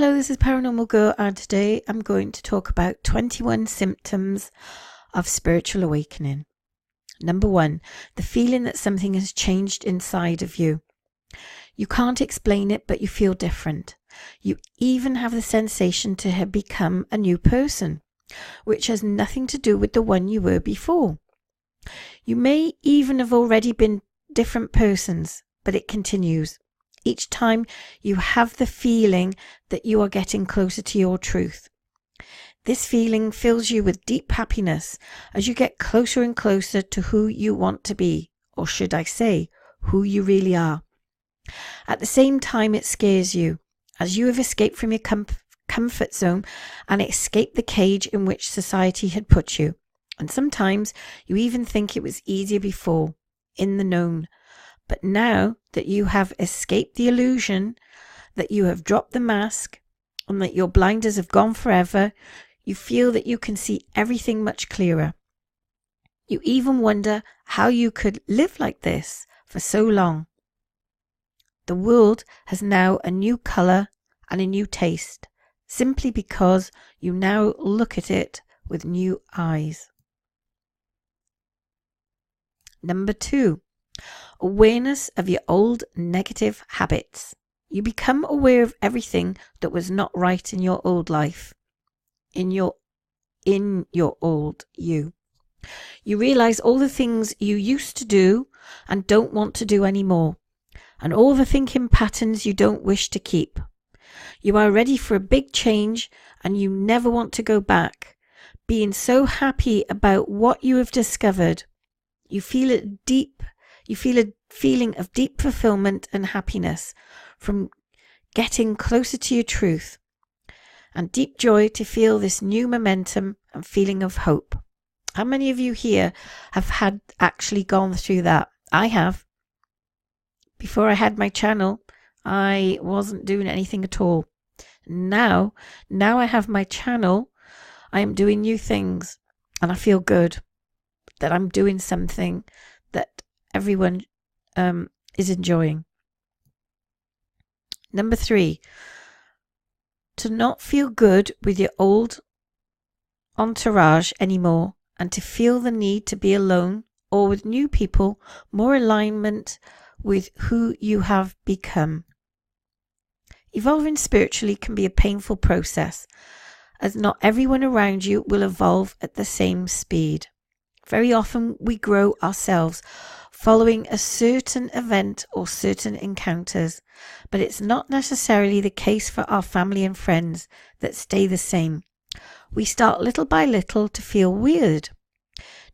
Hello, this is Paranormal Girl, and today I'm going to talk about 21 symptoms of spiritual awakening. Number 1, the feeling that something has changed inside of you. You can't explain it, but you feel different. You even have the sensation to have become a new person, which has nothing to do with the one you were before. You may even have already been different persons, but it continues. Each time you have the feeling that you are getting closer to your truth. This feeling fills you with deep happiness as you get closer and closer to who you want to be, or should I say, who you really are. At the same time, it scares you as you have escaped from your comfort zone and escaped the cage in which society had put you. And sometimes you even think it was easier before, in the known. But now that you have escaped the illusion, that you have dropped the mask, and that your blinders have gone forever, you feel that you can see everything much clearer. You even wonder how you could live like this for so long. The world has now a new colour and a new taste, simply because you now look at it with new eyes. Number 2. Awareness of your old negative habits. You become aware of everything that was not right in your old life, in your old you. You realize all the things you used to do and don't want to do anymore, and all the thinking patterns you don't wish to keep. You are ready for a big change and you never want to go back, being so happy about what you have discovered. You feel a feeling of deep fulfillment and happiness from getting closer to your truth, and deep joy to feel this new momentum and feeling of hope. How many of you here have actually gone through that? I have. Before I had my channel, I wasn't doing anything at all. Now I have my channel, I am doing new things, and I feel good that I'm doing something that everyone is enjoying. Number 3, to not feel good with your old entourage anymore, and to feel the need to be alone or with new people, more alignment with who you have become. Evolving spiritually can be a painful process, as not everyone around you will evolve at the same speed. Very often we grow ourselves following a certain event or certain encounters, but it's not necessarily the case for our family and friends that stay the same. We start little by little to feel weird,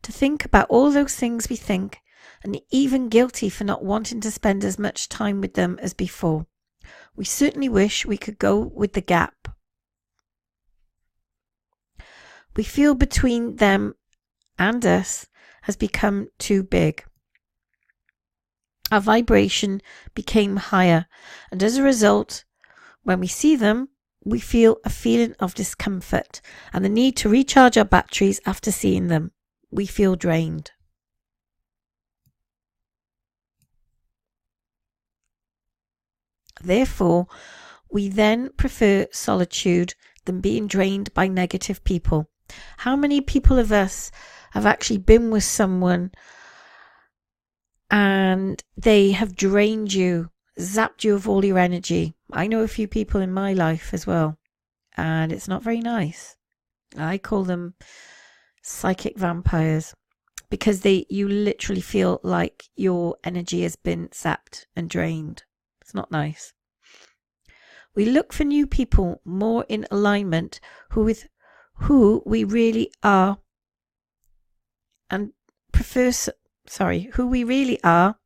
to think about all those things we think, and even guilty for not wanting to spend as much time with them as before. We certainly wish we could go with the gap. We feel between them and us has become too big. Our vibration became higher, and as a result, when we see them, we feel a feeling of discomfort and the need to recharge our batteries after seeing them. We feel drained. Therefore, we then prefer solitude than being drained by negative people. How many people of us have actually been with someone and they have drained you, zapped you of all your energy? I know a few people in my life as well, and it's not very nice. I call them psychic vampires, because you literally feel like your energy has been zapped and drained. It's not nice. We look for new people more in alignment with who we really are and who we really are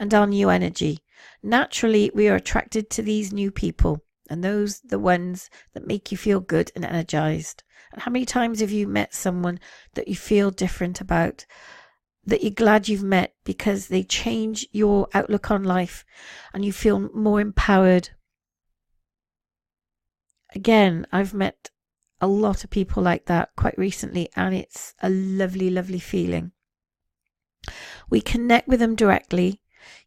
and our new energy. Naturally, we are attracted to these new people, and those the ones that make you feel good and energized. And how many times have you met someone that you feel different about, that you're glad you've met because they change your outlook on life and you feel more empowered? Again, I've met a lot of people like that quite recently, and it's a lovely, lovely feeling. We connect with them directly,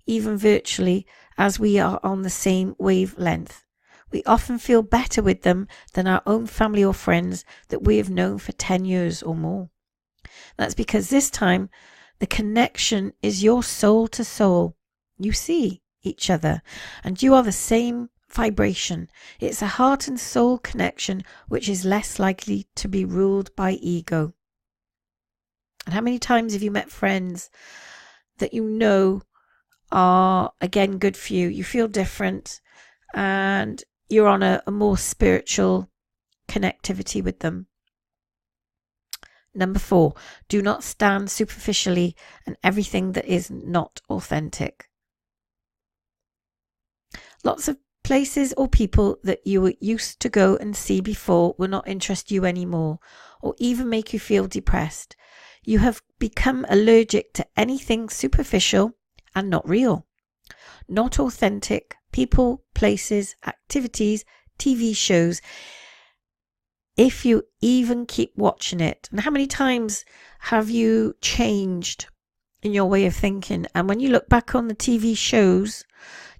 even virtually, as we are on the same wavelength. We often feel better with them than our own family or friends that we have known for 10 years or more. That's because this time the connection is your soul to soul. You see each other and you are the same vibration. It's a heart and soul connection which is less likely to be ruled by ego. And how many times have you met friends that you know are, again, good for you? You feel different and you're on a more spiritual connectivity with them. Number 4, do not stand superficially and everything that is not authentic. Lots of places or people that you were used to go and see before will not interest you anymore, or even make you feel depressed. You have become allergic to anything superficial and not real, not authentic people, places, activities, TV shows, if you even keep watching it. And how many times have you changed in your way of thinking? And when you look back on the TV shows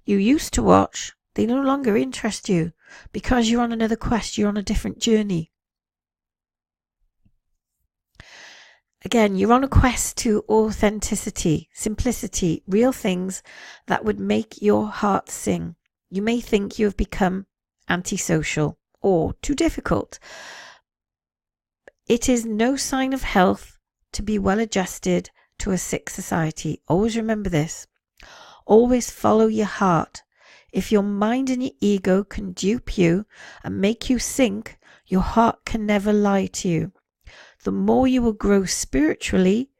you used to watch, they no longer interest you because you're on another quest, you're on a different journey. Again, you're on a quest to authenticity, simplicity, real things that would make your heart sing. You may think you have become antisocial or too difficult. It is no sign of health to be well adjusted to a sick society. Always remember this. Always follow your heart. If your mind and your ego can dupe you and make you sink, your heart can never lie to you. The more you will grow spiritually,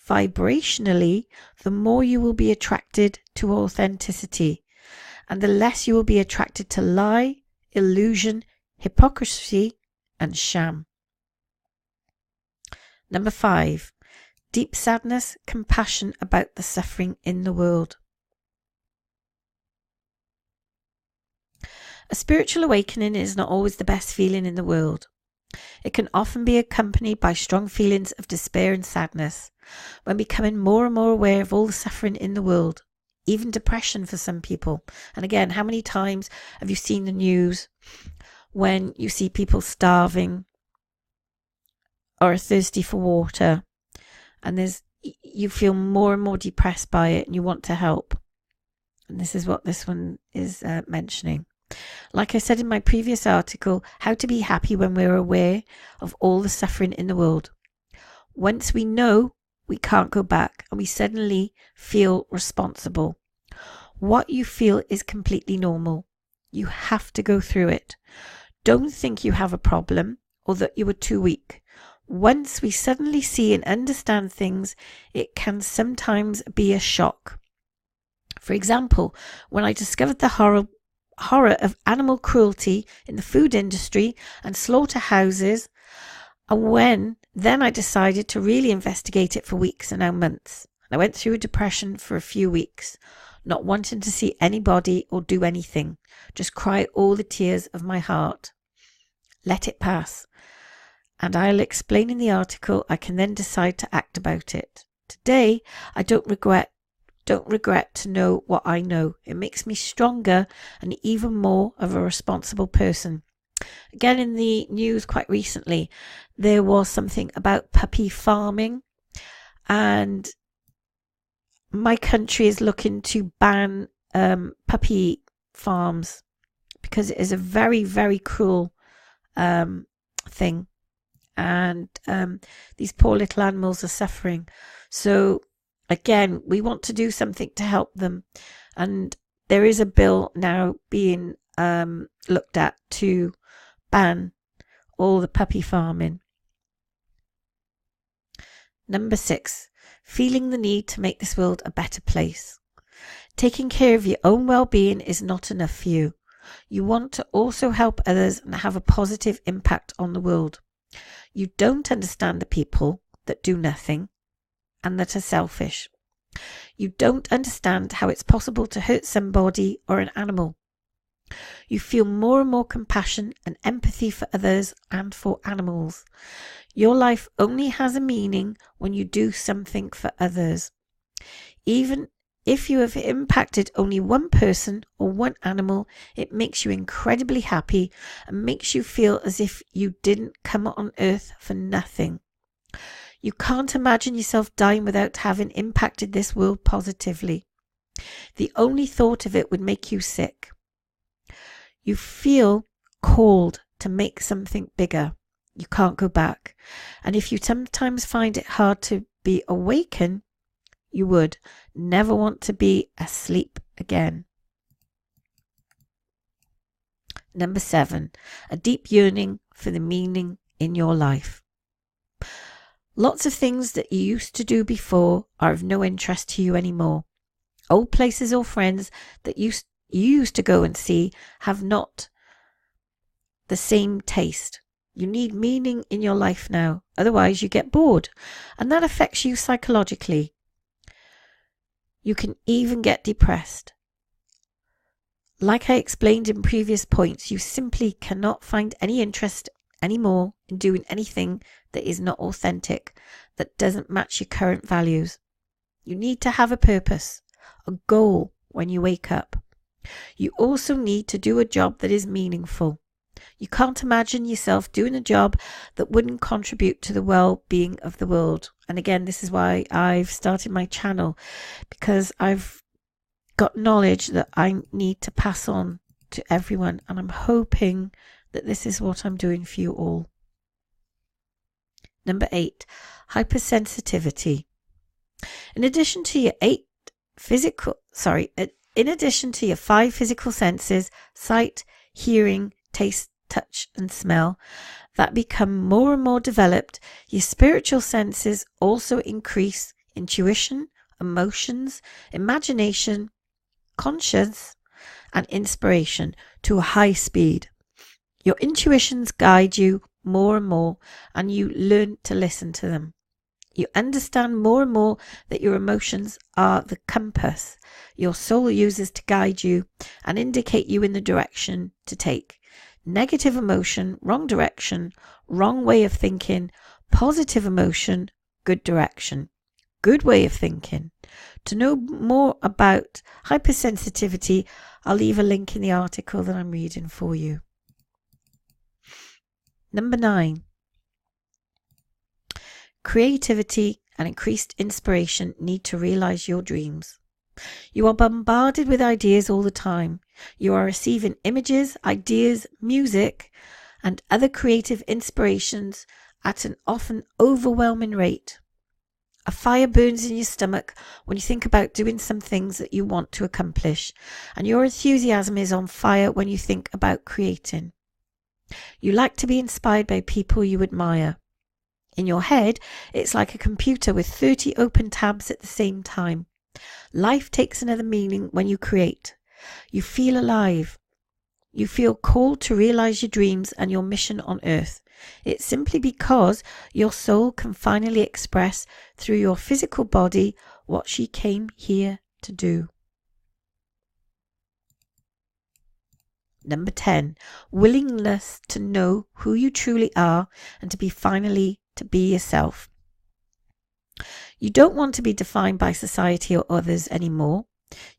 vibrationally, the more you will be attracted to authenticity, and the less you will be attracted to lie, illusion, hypocrisy, and sham. Number 5, deep sadness, compassion about the suffering in the world. A spiritual awakening is not always the best feeling in the world. It can often be accompanied by strong feelings of despair and sadness. When becoming more and more aware of all the suffering in the world, even depression for some people. And again, how many times have you seen the news when you see people starving or thirsty for water, and you feel more and more depressed by it and you want to help? And this is what this one is mentioning. Like I said in my previous article, how to be happy when we're aware of all the suffering in the world. Once we know, we can't go back and we suddenly feel responsible. What you feel is completely normal. You have to go through it. Don't think you have a problem or that you are too weak. Once we suddenly see and understand things, it can sometimes be a shock. For example, when I discovered the horror of animal cruelty in the food industry and slaughterhouses, and then I decided to really investigate it for weeks and now months. I went through a depression for a few weeks, not wanting to see anybody or do anything, just cry all the tears of my heart. Let it pass, and I'll explain in the article. I can then decide to act about it. Today, I don't regret to know what I know. It makes me stronger and even more of a responsible person. Again, in the news quite recently, there was something about puppy farming, and my country is looking to ban puppy farms because it is a very, very cruel thing, and these poor little animals are suffering. So again, we want to do something to help them, and there is a bill now being looked at to ban all the puppy farming. Number 6, feeling the need to make this world a better place. Taking care of your own well-being is not enough for you. You want to also help others and have a positive impact on the world. You don't understand the people that do nothing and that are selfish. You don't understand how it's possible to hurt somebody or an animal. You feel more and more compassion and empathy for others and for animals. Your life only has a meaning when you do something for others. Even If you have impacted only one person or one animal, it makes you incredibly happy and makes you feel as if you didn't come on earth for nothing. You can't imagine yourself dying without having impacted this world positively. The only thought of it would make you sick. You feel called to make something bigger. You can't go back. And if you sometimes find it hard to be awakened, you would never want to be asleep again. Number 7, a deep yearning for the meaning in your life. Lots of things that you used to do before are of no interest to you anymore. Old places or friends that you used to go and see have not the same taste. You need meaning in your life now, otherwise you get bored, and that affects you psychologically. You can even get depressed. Like I explained in previous points, you simply cannot find any interest anymore in doing anything that is not authentic, that doesn't match your current values. You need to have a purpose, a goal when you wake up. You also need to do a job that is meaningful. You can't imagine yourself doing a job that wouldn't contribute to the well-being of the world. And again, this is why I've started my channel, because I've got knowledge that I need to pass on to everyone. And I'm hoping that this is what I'm doing for you all. Number 8, hypersensitivity. In addition to your 5 physical senses, sight, hearing, taste, touch and smell, that become more and more developed, your spiritual senses also increase intuition, emotions, imagination, conscience and inspiration to a high speed. Your intuitions guide you more and more, and you learn to listen to them. You understand more and more that your emotions are the compass your soul uses to guide you and indicate you in the direction to take. Negative emotion, wrong direction, wrong way of thinking. Positive emotion, good direction, good way of thinking. To know more about hypersensitivity, I'll leave a link in the article that I'm reading for you. Number 9. Creativity and increased inspiration need to realize your dreams. You are bombarded with ideas all the time. You are receiving images, ideas, music, and other creative inspirations at an often overwhelming rate. A fire burns in your stomach when you think about doing some things that you want to accomplish, and your enthusiasm is on fire when you think about creating. You like to be inspired by people you admire. In your head, it's like a computer with 30 open tabs at the same time. Life takes another meaning when you create. You feel alive. You feel called to realize your dreams and your mission on earth. It's simply because your soul can finally express through your physical body what she came here to do. Number 10, willingness to know who you truly are and to be yourself. You don't want to be defined by society or others anymore.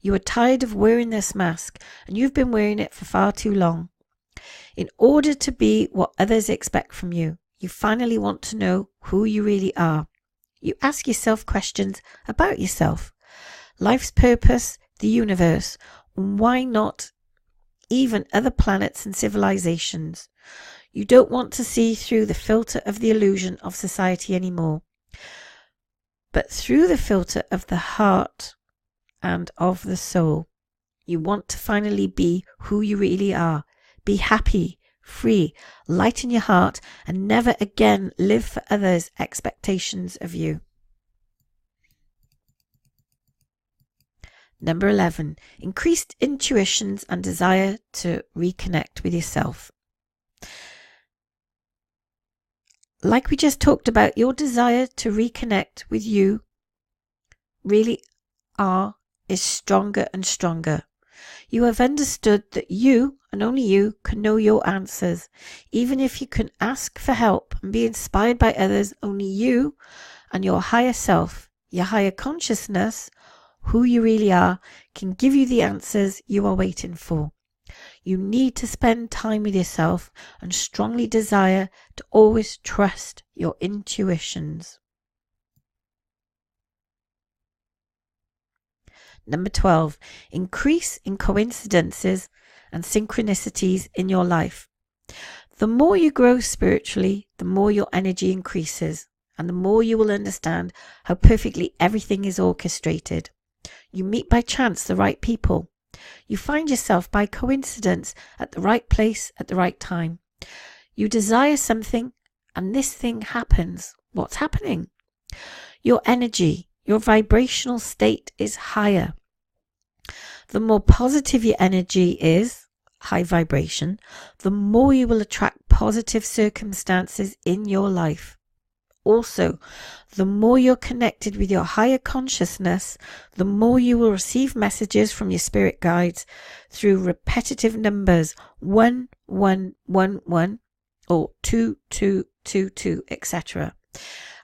You are tired of wearing this mask, and you've been wearing it for far too long. In order to be what others expect from you, you finally want to know who you really are. You ask yourself questions about yourself, life's purpose, the universe, and why not even other planets and civilizations. You don't want to see through the filter of the illusion of society anymore, but through the filter of the heart and of the soul. You want to finally be who you really are. Be happy, free, light in your heart, and never again live for others' expectations of you. Number 11, increased intuitions and desire to reconnect with yourself. Like we just talked about, your desire to reconnect with you is stronger and stronger. You have understood that you and only you can know your answers. Even if you can ask for help and be inspired by others, only you and your higher self, your higher consciousness, who you really are, can give you the answers you are waiting for. You need to spend time with yourself and strongly desire to always trust your intuitions. Number 12, increase in coincidences and synchronicities in your life. The more you grow spiritually, the more your energy increases, and the more you will understand how perfectly everything is orchestrated. You meet by chance the right people. You find yourself by coincidence at the right place at the right time. You desire something, and this thing happens. What's happening? Your energy, your vibrational state is higher. The more positive your energy is, high vibration, the more you will attract positive circumstances in your life. Also, the more you're connected with your higher consciousness, the more you will receive messages from your spirit guides through repetitive numbers 1111 or 2222, etc.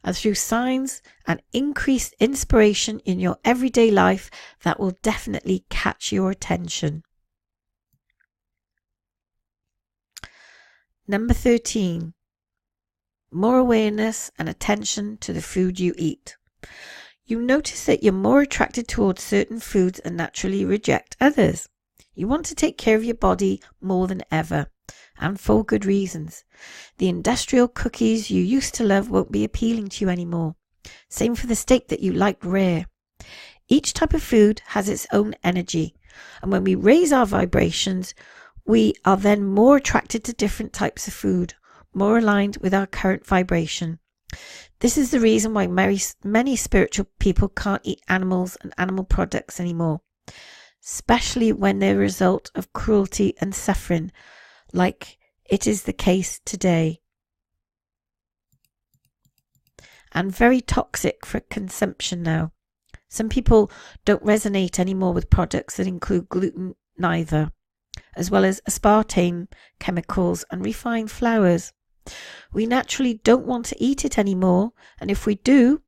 and through signs and increased inspiration in your everyday life that will definitely catch your attention. Number 13. More awareness and attention to the food you eat. You notice that you're more attracted towards certain foods and naturally reject others. You want to take care of your body more than ever, and for good reasons. The industrial cookies you used to love won't be appealing to you anymore. Same for the steak that you liked rare. Each type of food has its own energy, and when we raise our vibrations, we are then more attracted to different types of food, more aligned with our current vibration. This is the reason why many spiritual people can't eat animals and animal products anymore, especially when they're a result of cruelty and suffering, like it is the case today, and very toxic for consumption now. Some people don't resonate anymore with products that include gluten neither, as well as aspartame, chemicals and refined flours. We naturally don't want to eat it anymore, and if we do,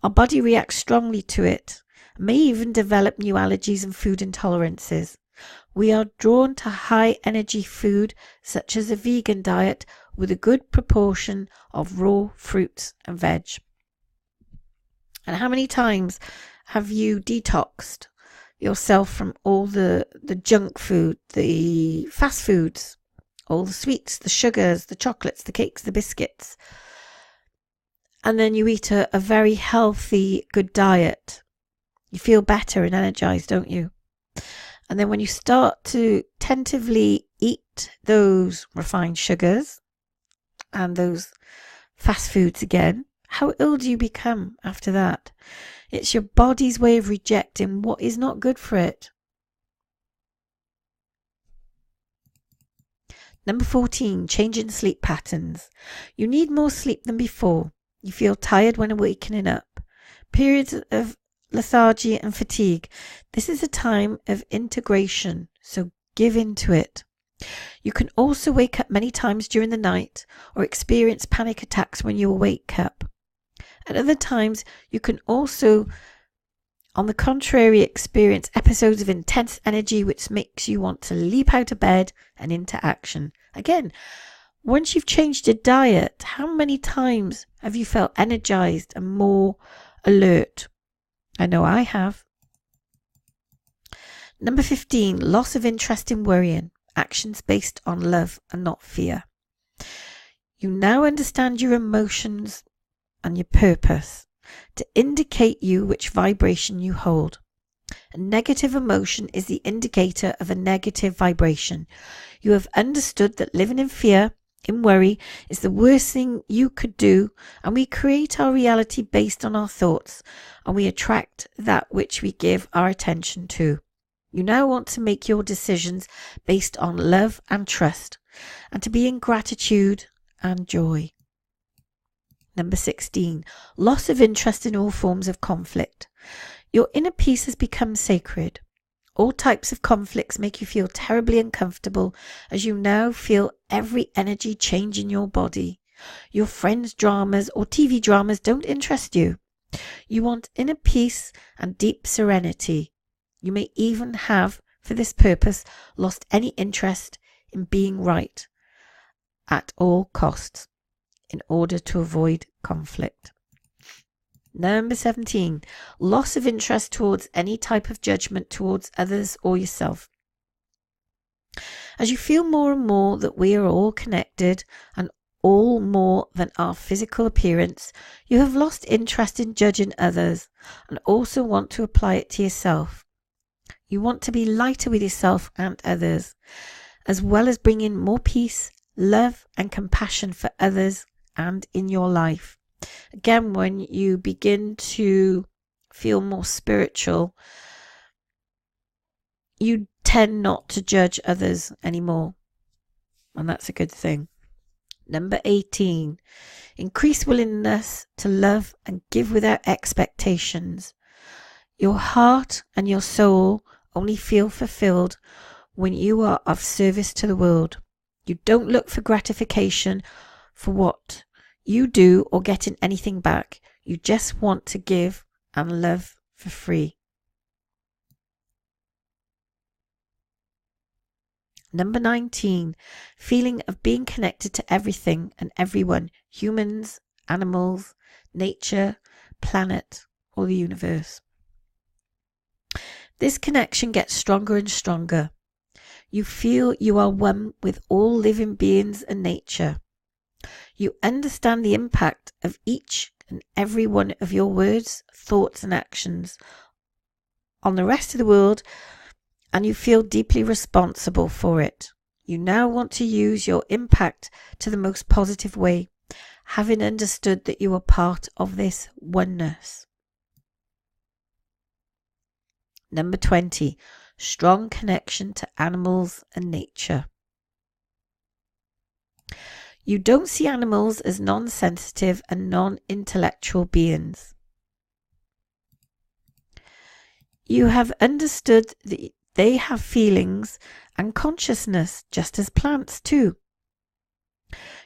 our body reacts strongly to it, may even develop new allergies and food intolerances. We are drawn to high energy food such as a vegan diet with a good proportion of raw fruits and veg. And how many times have you detoxed yourself from all the junk food, the fast foods, all the sweets, the sugars, the chocolates, the cakes, the biscuits, and then you eat a very healthy, good diet? You feel better and energized, don't you? And then when you start to tentatively eat those refined sugars and those fast foods again, how ill do you become after that? It's your body's way of rejecting what is not good for it. Number 14, change in sleep patterns. You need more sleep than before. You feel tired when awakening up. Periods of lethargy and fatigue. This is a time of integration, so give into it. You can also wake up many times during the night or experience panic attacks when you wake up. At other times, you can also, on the contrary, experience episodes of intense energy which makes you want to leap out of bed and into action. Again, once you've changed your diet, how many times have you felt energized and more alert? I know I have. Number 15, loss of interest in worrying. Actions based on love and not fear. You now understand your emotions and your purpose to indicate you which vibration you hold. A negative emotion is the indicator of a negative vibration. You have understood that living in fear, in worry, is the worst thing you could do, and we create our reality based on our thoughts, and we attract that which we give our attention to. You now want to make your decisions based on love and trust, and to be in gratitude and joy. Number 16, loss of interest in all forms of conflict. Your inner peace has become sacred. All types of conflicts make you feel terribly uncomfortable as you now feel every energy change in your body. Your friends' dramas or TV dramas don't interest you. You want inner peace and deep serenity. You may even have, for this purpose, lost any interest in being right at all costs in order to avoid conflict. Number 17, loss of interest towards any type of judgment towards others or yourself. As you feel more and more that we are all connected and all more than our physical appearance, you have lost interest in judging others and also want to apply it to yourself. You want to be lighter with yourself and others, as well as bring in more peace, love and compassion for others and in your life. Again, when you begin to feel more spiritual, you tend not to judge others anymore, and that's a good thing. Number 18, increase willingness to love and give without expectations. Your heart and your soul only feel fulfilled when you are of service to the world. You don't look for gratification for what you do or getting anything back. You just want to give and love for free. Number 19, feeling of being connected to everything and everyone, humans, animals, nature, planet, or the universe. This connection gets stronger and stronger. You feel you are one with all living beings and nature. You understand the impact of each and every one of your words, thoughts, and actions on the rest of the world, and you feel deeply responsible for it. You now want to use your impact to the most positive way, having understood that you are part of this oneness. Number 20, strong connection to animals and nature. You don't see animals as non-sensitive and non-intellectual beings. You have understood that they have feelings and consciousness, just as plants too.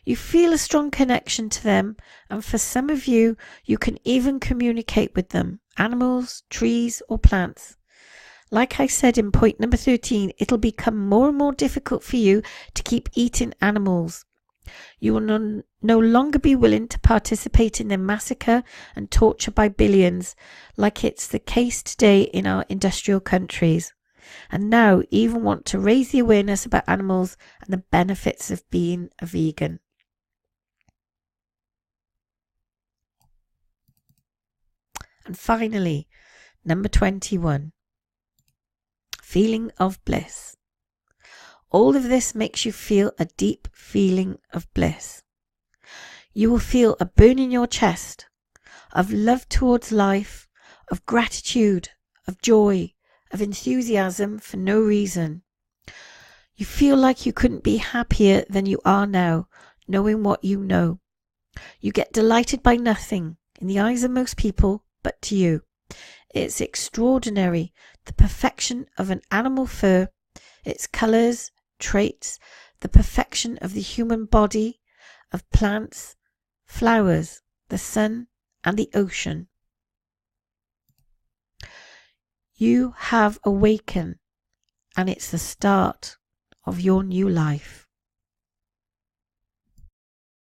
You feel a strong connection to them, and for some of you, you can even communicate with them, animals, trees, or plants. Like I said in point number 13, it'll become more and more difficult for you to keep eating animals. You will no longer be willing to participate in their massacre and torture by billions, like it's the case today in our industrial countries. And now even want to raise the awareness about animals and the benefits of being a vegan. And finally, number 21, feeling of bliss. All of this makes you feel a deep feeling of bliss. You will feel a burn in your chest of love towards life, of gratitude, of joy, of enthusiasm for no reason. You feel like you couldn't be happier than you are now, knowing what you know. You get delighted by nothing in the eyes of most people but to you. It's extraordinary, the perfection of an animal fur, its colours, traits, the perfection of the human body, of plants, flowers, the sun, and the ocean. You have awakened, and it's the start of your new life.